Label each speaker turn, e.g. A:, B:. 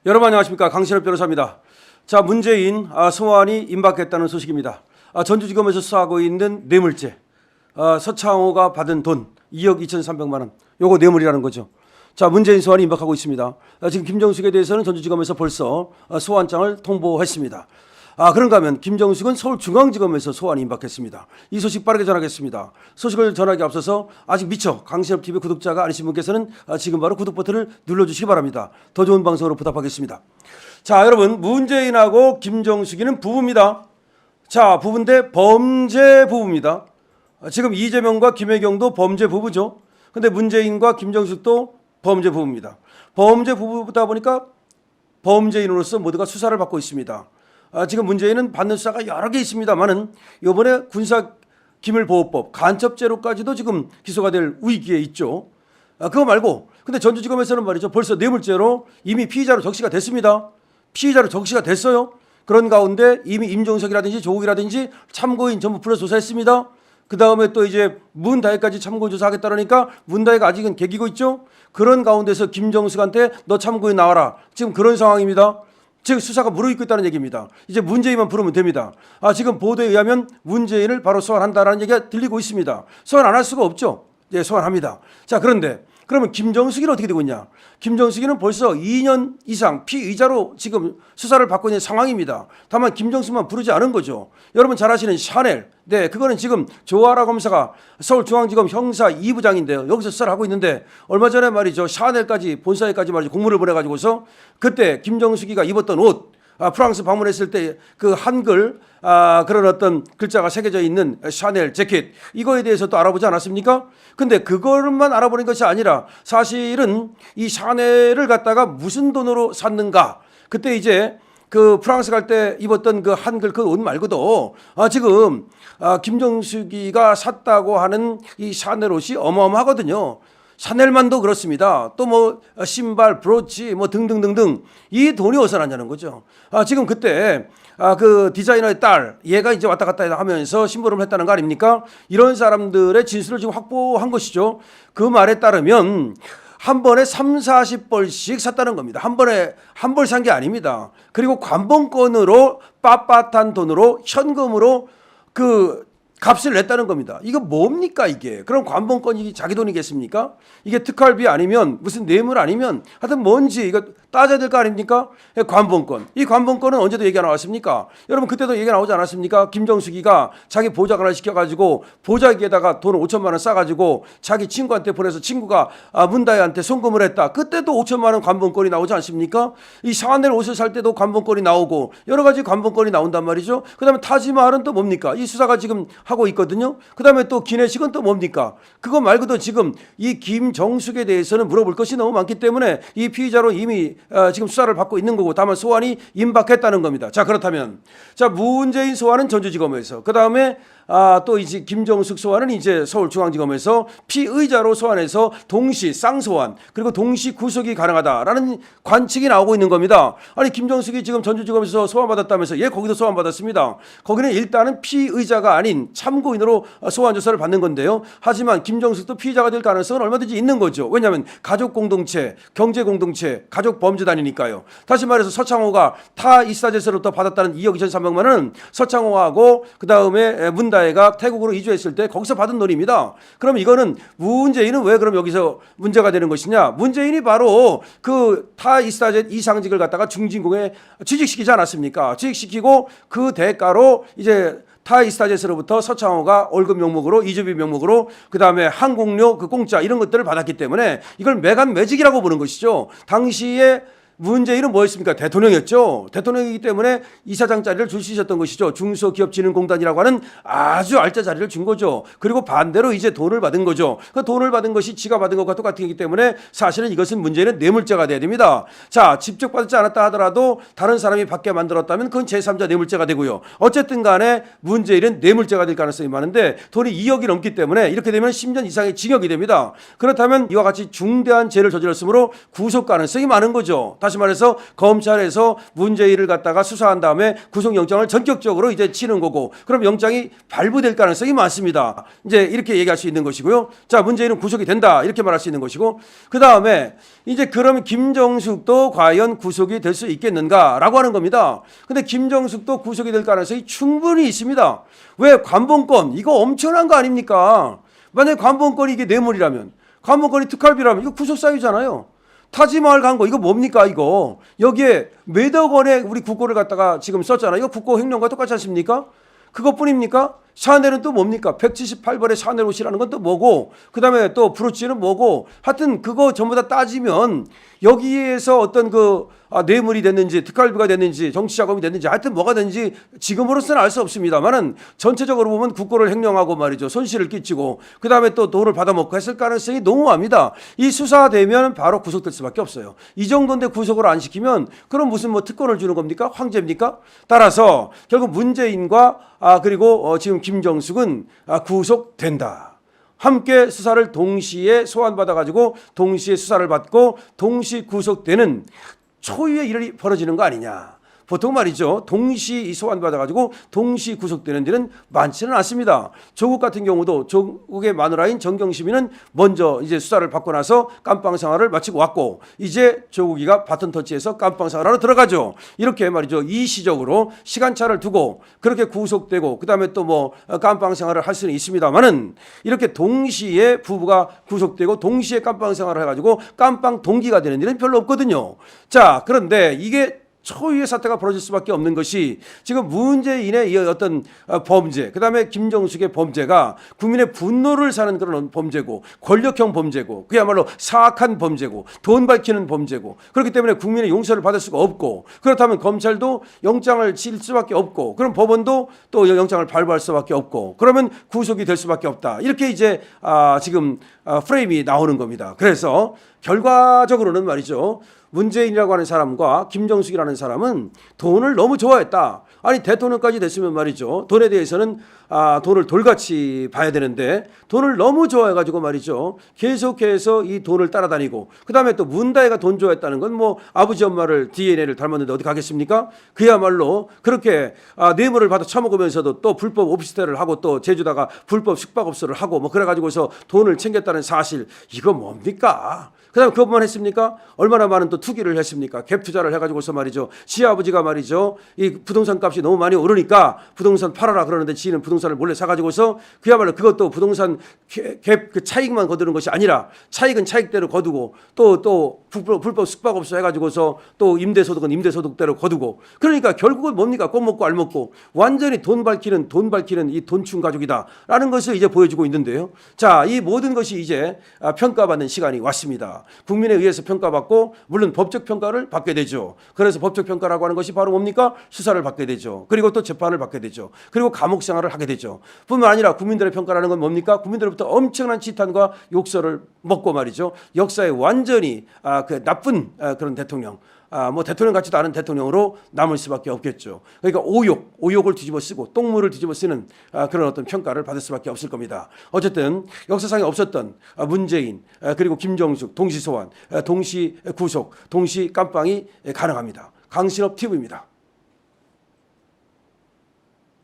A: 여러분 안녕하십니까, 강신업 변호사입니다. 자, 문재인 소환이 임박했다는 소식입니다. 전주지검에서 수사하고 있는 뇌물죄, 서창호가 받은 돈 2억 2,300만 원, 요거 뇌물이라는 거죠. 자, 문재인 소환이 임박하고 있습니다. 지금 김정숙에 대해서는 전주지검에서 벌써 소환장을 통보했습니다. 그런가 하면 김정숙은 서울중앙지검에서 소환이 임박했습니다. 이 소식 빠르게 전하겠습니다. 소식을 전하기 앞서서 아직 미처 강신업TV 구독자가 아니신 분께서는 지금 바로 구독 버튼을 눌러주시기 바랍니다. 더 좋은 방송으로 부탁하겠습니다. 자, 여러분, 문재인하고 김정숙이는 부부입니다. 자, 부부인데 범죄 부부입니다. 지금 이재명과 김혜경도 범죄 부부죠. 근데 문재인과 김정숙도 범죄 부부입니다. 범죄 부부다 보니까 범죄인으로서 모두가 수사를 받고 있습니다. 지금 문재인은 받는 수사가 여러 개 있습니다만은 이번에 군사기밀보호법 간첩죄로까지도 지금 기소가 될 위기에 있죠. 그거 말고 근데 전주지검에서는 말이죠, 벌써 뇌물죄로 이미 피의자로 적시가 됐습니다. 피의자로 적시가 됐어요. 그런 가운데 이미 임종석이라든지 조국이라든지 참고인 전부 불러 조사했습니다. 그 다음에 또 이제 문다혜까지 참고인 조사하겠다니까 문다혜가 아직은 개기고 있죠. 그런 가운데서 김정숙한테 너 참고인 나와라, 지금 그런 상황입니다. 지금 수사가 무르익고 있다는 얘기입니다. 이제 문재인만 부르면 됩니다. 지금 보도에 의하면 문재인을 바로 소환한다라는 얘기가 들리고 있습니다. 소환 안 할 수가 없죠. 예, 소환합니다. 자, 그런데 그러면 김정숙이는 어떻게 되고 있냐? 김정숙이는 벌써 2년 이상 피의자로 지금 수사를 받고 있는 상황입니다. 다만 김정숙만 부르지 않은 거죠. 여러분 잘 아시는 샤넬, 네, 그거는 지금 조아라 검사가 서울중앙지검 형사 2부장인데요. 여기서 수사를 하고 있는데 얼마 전에 말이죠, 샤넬까지 본사에까지 말이죠, 공문을 보내가지고서 그때 김정숙이가 입었던 옷, 프랑스 방문했을 때 그 한글 그런 어떤 글자가 새겨져 있는 샤넬 재킷, 이거에 대해서 또 알아보지 않았습니까? 근데 그것만 알아보는 것이 아니라 사실은 이 샤넬을 갖다가 무슨 돈으로 샀는가, 그때 이제 그 프랑스 갈 때 입었던 그 한글 그 옷 말고도 지금 김정숙이가 샀다고 하는 이 샤넬 옷이 어마어마하거든요. 샤넬만도 그렇습니다. 또 뭐 신발, 브로치 뭐 등등등등, 이 돈이 어디서 났냐는 거죠. 지금 그때 그 디자이너의 딸, 얘가 이제 왔다 갔다 하면서 심부름을 했다는 거 아닙니까? 이런 사람들의 진술을 지금 확보한 것이죠. 그 말에 따르면 한 번에 3, 40벌씩 샀다는 겁니다. 한 번에 한 벌 산 게 아닙니다. 그리고 관봉권으로 빳빳한 돈으로 현금으로 그 값을 냈다는 겁니다. 이거 뭡니까 이게? 그럼 관봉권이 자기 돈이겠습니까? 이게 특활비 아니면 무슨 뇌물 아니면 하여튼 뭔지 이거 따져야 될 거 아닙니까? 관봉권. 이 관봉권은 언제도 얘기가 나왔습니까? 여러분 그때도 얘기가 나오지 않았습니까? 김정숙이가 자기 보좌관을 시켜가지고 보좌기에다가 돈 5천만 원 싸가지고 자기 친구한테 보내서 친구가 문다혜한테 송금을 했다. 그때도 5천만 원 관봉권이 나오지 않습니까? 이 샤넬 옷을 살 때도 관봉권이 나오고 여러 가지 관봉권이 나온단 말이죠. 그 다음에 타지마할은 또 뭡니까? 이 수사가 지금 하고 있거든요. 그 다음에 또 기내식은 또 뭡니까? 그거 말고도 지금 이 김정숙에 대해서는 물어볼 것이 너무 많기 때문에 이 피의자로 이미 지금 수사를 받고 있는 거고, 다만 소환이 임박했다는 겁니다. 자, 그렇다면 자, 문재인 소환은 전주지검에서, 그 다음에 또 이제 김정숙 소환은 이제 서울중앙지검에서 피의자로 소환해서 동시 쌍소환 그리고 동시 구속이 가능하다라는 관측이 나오고 있는 겁니다. 아니 김정숙이 지금 전주지검에서 소환받았다면서, 얘 거기도 소환받았습니다. 거기는 일단은 피의자가 아닌 참고인으로 소환 조사를 받는 건데요. 하지만 김정숙도 피의자가 될 가능성은 얼마든지 있는 거죠. 왜냐하면 가족 공동체, 경제 공동체, 가족 범죄단이니까요. 다시 말해서 서창호가 타 이사제서로부터 받았다는 2억 2,300만 원은 서창호하고 그 다음에 문다혜가 태국으로 이주했을 때 거기서 받은 돈입니다. 그럼 이거는 문재인은 왜 그럼 여기서 문제가 되는 것이냐? 문재인이 바로 그 타 이사제 이상직을 갖다가 중진공에 취직시키지 않았습니까? 취직시키고 그 대가로 이제 타이스타제스로부터 서창호가 월급 명목으로, 이주비 명목으로, 그 다음에 항공료 그 공짜 이런 것들을 받았기 때문에 이걸 매간매직이라고 보는 것이죠. 당시에 문재인은 뭐였습니까? 대통령이었죠. 대통령이기 때문에 이사장 자리를 줄 수 있었던 것이죠. 중소기업진흥공단이라고 하는 아주 알짜 자리를 준 거죠. 그리고 반대로 이제 돈을 받은 거죠. 그 돈을 받은 것이 지가 받은 것과 똑같기 때문에 사실은 이것은 문제는 뇌물죄가 돼야 됩니다. 자, 직접 받지 않았다 하더라도 다른 사람이 받게 만들었다면 그건 제3자 뇌물죄가 되고요. 어쨌든 간에 문재인은 뇌물죄가 될 가능성이 많은데 돈이 2억이 넘기 때문에 이렇게 되면 10년 이상의 징역이 됩니다. 그렇다면 이와 같이 중대한 죄를 저질렀으므로 구속 가능성이 많은 거죠. 다시 말해서 검찰에서 문재인을 갖다가 수사한 다음에 구속영장을 전격적으로 이제 치는 거고, 그럼 영장이 발부될 가능성이 많습니다. 이제 이렇게 얘기할 수 있는 것이고요. 자, 문재인은 구속이 된다 이렇게 말할 수 있는 것이고, 그 다음에 이제 그러면 김정숙도 과연 구속이 될 수 있겠는가라고 하는 겁니다. 근데 김정숙도 구속이 될 가능성이 충분히 있습니다. 왜? 관본권 이거 엄청난 거 아닙니까? 만약에 관본권이 이게 뇌물이라면, 관본권이 특활비라면 이거 구속 사유잖아요. 타지마을 간 거 이거 뭡니까 이거? 여기에 몇억 원의 우리 국고를 갖다가 지금 썼잖아요. 이거 국고 횡령과 똑같지 않습니까? 그것뿐입니까? 샤넬은 또 뭡니까? 178벌의 샤넬 옷이라는 건 또 뭐고, 그 다음에 또 브로치는 뭐고, 하여튼 그거 전부 다 따지면 여기에서 어떤 뇌물이 됐는지 특활비가 됐는지 정치자금이 됐는지 하여튼 뭐가 됐는지 지금으로서는 알 수 없습니다만은 전체적으로 보면 국고를 횡령하고 말이죠. 손실을 끼치고 그 다음에 또 돈을 받아먹고 했을 가능성이 농후합니다. 이 수사되면 바로 구속될 수밖에 없어요. 이 정도인데 구속을 안 시키면 그럼 무슨 뭐 특권을 주는 겁니까? 황제입니까? 따라서 결국 문재인과 그리고 지금 김정숙은 구속된다. 함께 수사를 동시에 소환받아가지고 동시에 수사를 받고 동시 구속되는 초유의 일이 벌어지는 거 아니냐. 보통 말이죠. 동시 소환받아가지고 동시 구속되는 일은 많지는 않습니다. 조국 같은 경우도 조국의 마누라인 정경심이는 먼저 이제 수사를 받고 나서 깜빵 생활을 마치고 왔고, 이제 조국이가 바톤 터치해서 깜빵 생활하러 들어가죠. 이렇게 말이죠. 이시적으로 시간차를 두고 그렇게 구속되고 그 다음에 또 뭐 깜빵 생활을 할 수는 있습니다만은 이렇게 동시에 부부가 구속되고 동시에 깜빵 생활을 해가지고 깜빵 동기가 되는 일은 별로 없거든요. 자, 그런데 이게 초유의 사태가 벌어질 수밖에 없는 것이 지금 문재인의 이 어떤 범죄, 그 다음에 김정숙의 범죄가 국민의 분노를 사는 그런 범죄고, 권력형 범죄고, 그야말로 사악한 범죄고, 돈 밝히는 범죄고, 그렇기 때문에 국민의 용서를 받을 수가 없고, 그렇다면 검찰도 영장을 칠 수밖에 없고, 그럼 법원도 또 영장을 발부할 수밖에 없고, 그러면 구속이 될 수밖에 없다. 이렇게 이제 지금 프레임이 나오는 겁니다. 그래서 결과적으로는 말이죠. 문재인이라고 하는 사람과 김정숙이라는 사람은 돈을 너무 좋아했다. 아니 대통령까지 됐으면 말이죠. 돈에 대해서는 돈을 돌같이 봐야 되는데 돈을 너무 좋아해가지고 말이죠. 계속해서 이 돈을 따라다니고, 그 다음에 또 문다혜가 돈 좋아했다는 건 뭐 아버지 엄마를 DNA를 닮았는데 어디 가겠습니까? 그야말로 그렇게 뇌물을 받아 처먹으면서도 또 불법 오피스텔을 하고 또 제주다가 불법 숙박업소를 하고 뭐 그래가지고서 돈을 챙겼다는 사실, 이거 뭡니까? 그 다음에 그것만 했습니까? 얼마나 많은 또 투기를 했습니까? 갭 투자를 해가지고서 말이죠. 지 아버지가 말이죠. 이 부동산 값이 너무 많이 오르니까 부동산 팔아라 그러는데 지는 부동산을 몰래 사가지고서 그야말로 그것도 부동산 갭 그 차익만 거두는 것이 아니라 차익은 차익대로 거두고 또 불법 숙박업소 해가지고서 또 임대소득은 임대소득대로 거두고, 그러니까 결국은 뭡니까? 꼭 먹고 알 먹고 완전히 돈 밝히는 이 돈충 가족이다라는 것을 이제 보여주고 있는데요. 자, 이 모든 것이 이제 평가받는 시간이 왔습니다. 국민에 의해서 평가받고 물론 법적 평가를 받게 되죠. 그래서 법적 평가라고 하는 것이 바로 뭡니까? 수사를 받게 되죠. 그리고 또 재판을 받게 되죠. 그리고 감옥 생활을 하게 되죠. 뿐만 아니라 국민들의 평가라는 건 뭡니까? 국민들로부터 엄청난 지탄과 욕설을 먹고 말이죠. 역사에 완전히 그 나쁜 그런 대통령, 뭐 대통령 같지도 않은 대통령으로 남을 수밖에 없겠죠. 그러니까 오욕을 뒤집어 쓰고 똥물을 뒤집어 쓰는 그런 어떤 평가를 받을 수밖에 없을 겁니다. 어쨌든 역사상에 없었던 문재인 그리고 김정숙 동시 소환, 동시 구속, 동시 깜빵이 가능합니다. 강신업 TV입니다.